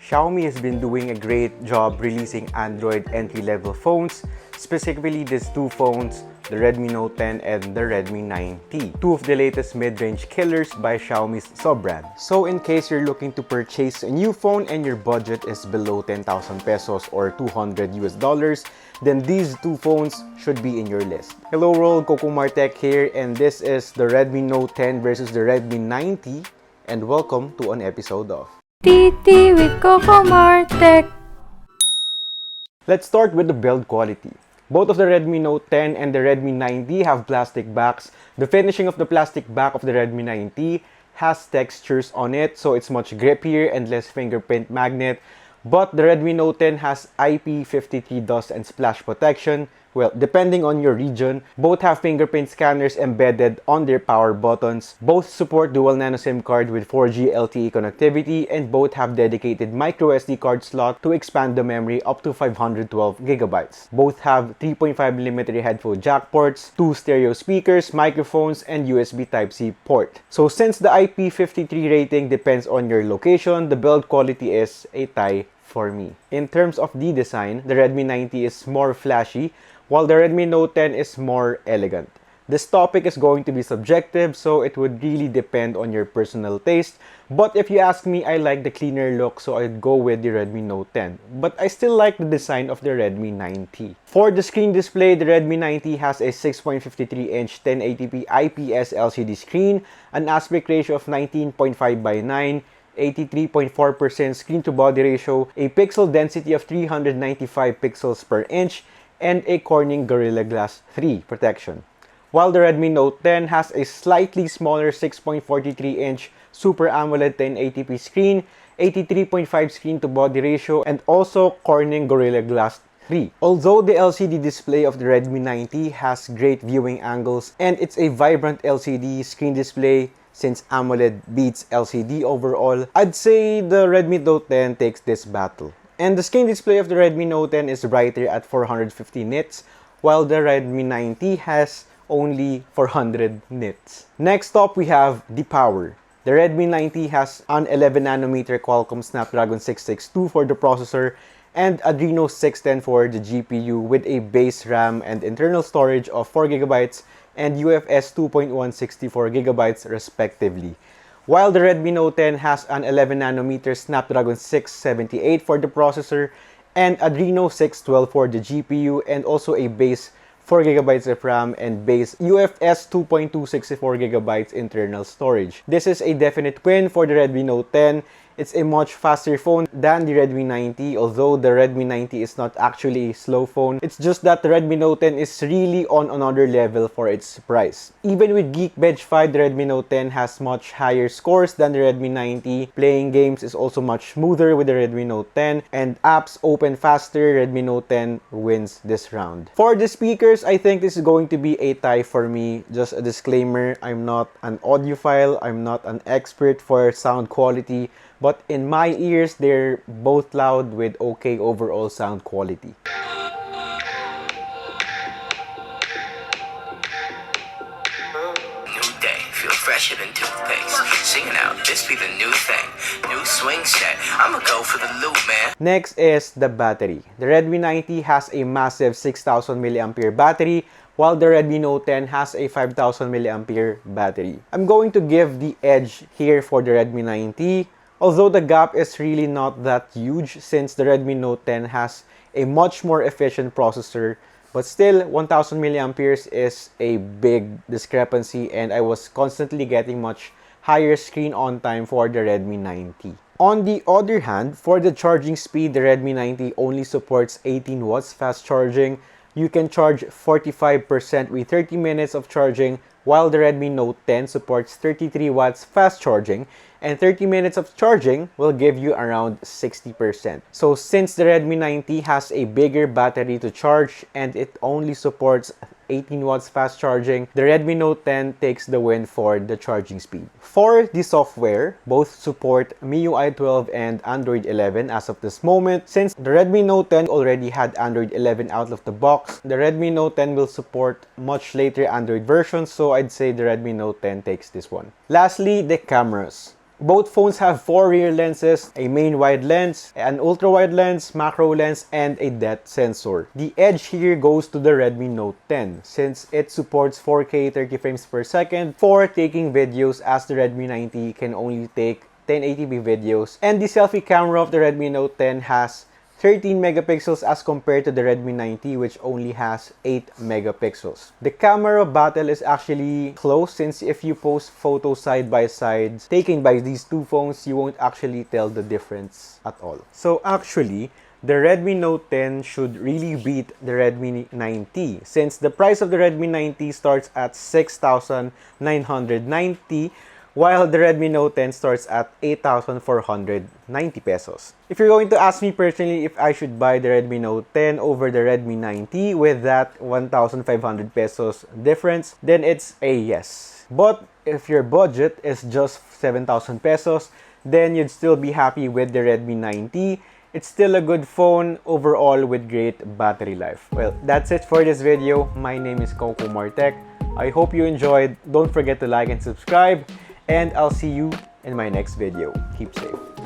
Xiaomi has been doing a great job releasing Android entry-level phones, specifically these two phones, the Redmi Note 10 and the Redmi 9T, two of the latest mid-range killers by Xiaomi's sub-brand. So in case you're looking to purchase a new phone and your budget is below 10,000 pesos or $200, then these two phones should be in your list. Hello world, cocomarTech here, and this is the Redmi Note 10 versus the Redmi 9T, and welcome to an episode of TT with cocomarTech. Let's start with the build quality. Both of the Redmi Note 10 and the Redmi 9T have plastic backs. The finishing of the plastic back of the Redmi 9T has textures on it, so it's much grippier and less fingerprint magnet. But the Redmi Note 10 has IP53 dust and splash protection. Well, depending on your region, both have fingerprint scanners embedded on their power buttons. Both support dual nano SIM card with 4G LTE connectivity, and both have dedicated micro SD card slot to expand the memory up to 512 gigabytes. Both have 3.5mm headphone jack ports, 2 stereo speakers, microphones, and USB Type-C port. So since the IP53 rating depends on your location, the build quality is a tie for me. In terms of the design, the Redmi 9T is more flashy, while the Redmi Note 10 is more elegant. This topic is going to be subjective, so it would really depend on your personal taste. But if you ask me, I like the cleaner look, so I'd go with the Redmi Note 10. But I still like the design of the Redmi 9T. For the screen display, the Redmi 9T has a 6.53-inch 1080p IPS LCD screen, an aspect ratio of 19.5 by 9, 83.4% screen-to-body ratio, a pixel density of 395 pixels per inch, and a Corning Gorilla Glass 3 protection. While the Redmi Note 10 has a slightly smaller 6.43-inch Super AMOLED 1080p screen, 83.5 screen-to-body ratio, and also Corning Gorilla Glass 3. Although the LCD display of the Redmi 9T has great viewing angles and it's a vibrant LCD screen display, since AMOLED beats LCD overall, I'd say the Redmi Note 10 takes this battle. And the screen display of the Redmi Note 10 is brighter at 450 nits, while the Redmi 9T has only 400 nits. Next up, we have the power. The Redmi 9T has an 11nm Qualcomm Snapdragon 662 for the processor and Adreno 610 for the GPU, with a base RAM and internal storage of 4GB and UFS 2.1 64GB respectively. While the Redmi Note 10 has an 11nm Snapdragon 678 for the processor and Adreno 612 for the GPU, and also a base 4GB of RAM and base UFS 2.2 64GB internal storage. This is a definite win for the Redmi Note 10. It's a much faster phone than the Redmi 9T, although the Redmi 9T is not actually a slow phone. It's just that the Redmi Note 10 is really on another level for its price. Even with Geekbench 5, the Redmi Note 10 has much higher scores than the Redmi 9T. Playing games is also much smoother with the Redmi Note 10, and apps open faster. Redmi Note 10 wins this round. For the speakers, I think this is going to be a tie for me. Just a disclaimer, I'm not an audiophile, I'm not an expert for sound quality, but in my ears, they're both loud with okay overall sound quality. New day, feel fresher than toothpaste. Singing out, this be the new thing. New swing set, I'ma go for the loop, man. Next is the battery. The Redmi 9T has a massive 6000 mAh battery, while the Redmi Note 10 has a 5000 mAh battery. I'm going to give the edge here for the Redmi 9T, although the gap is really not that huge since the Redmi Note 10 has a much more efficient processor. But still, 1000 mAh is a big discrepancy, and I was constantly getting much higher screen on time for the Redmi 9T. On the other hand, for the charging speed, the Redmi 9T only supports 18 watts fast charging. You can charge 45% with 30 minutes of charging, while the Redmi Note 10 supports 33 watts fast charging, and 30 minutes of charging will give you around 60%. So since the Redmi 9T has a bigger battery to charge and it only supports 18 watts fast charging, the Redmi Note 10 takes the win for the charging speed. For the software, both support MIUI 12 and Android 11 as of this moment. Since the Redmi Note 10 already had Android 11 out of the box, the Redmi Note 10 will support much later Android versions, so I'd say the Redmi Note 10 takes this one. Lastly, the cameras. Both phones have 4 rear lenses, a main wide lens, an ultra-wide lens, macro lens, and a depth sensor. The edge here goes to the Redmi Note 10 since it supports 4K 30 frames per second for taking videos, as the Redmi 90 can only take 1080p videos. And the selfie camera of the Redmi Note 10 has 13 megapixels as compared to the Redmi 90, which only has 8 megapixels. The camera battle is actually close, since if you post photos side by side taken by these two phones, you won't actually tell the difference at all. So actually, the Redmi Note 10 should really beat the Redmi 90, since the price of the Redmi 90 starts at 6,990, while the Redmi Note 10 starts at 8,490 pesos. If you're going to ask me personally if I should buy the Redmi Note 10 over the Redmi 90 with that 1,500 pesos difference, then it's a yes. But if your budget is just 7,000 pesos, then you'd still be happy with the Redmi 90. It's still a good phone overall with great battery life. Well, that's it for this video. My name is cocomarTech. I hope you enjoyed. Don't forget to like and subscribe. And I'll see you in my next video. Keep safe.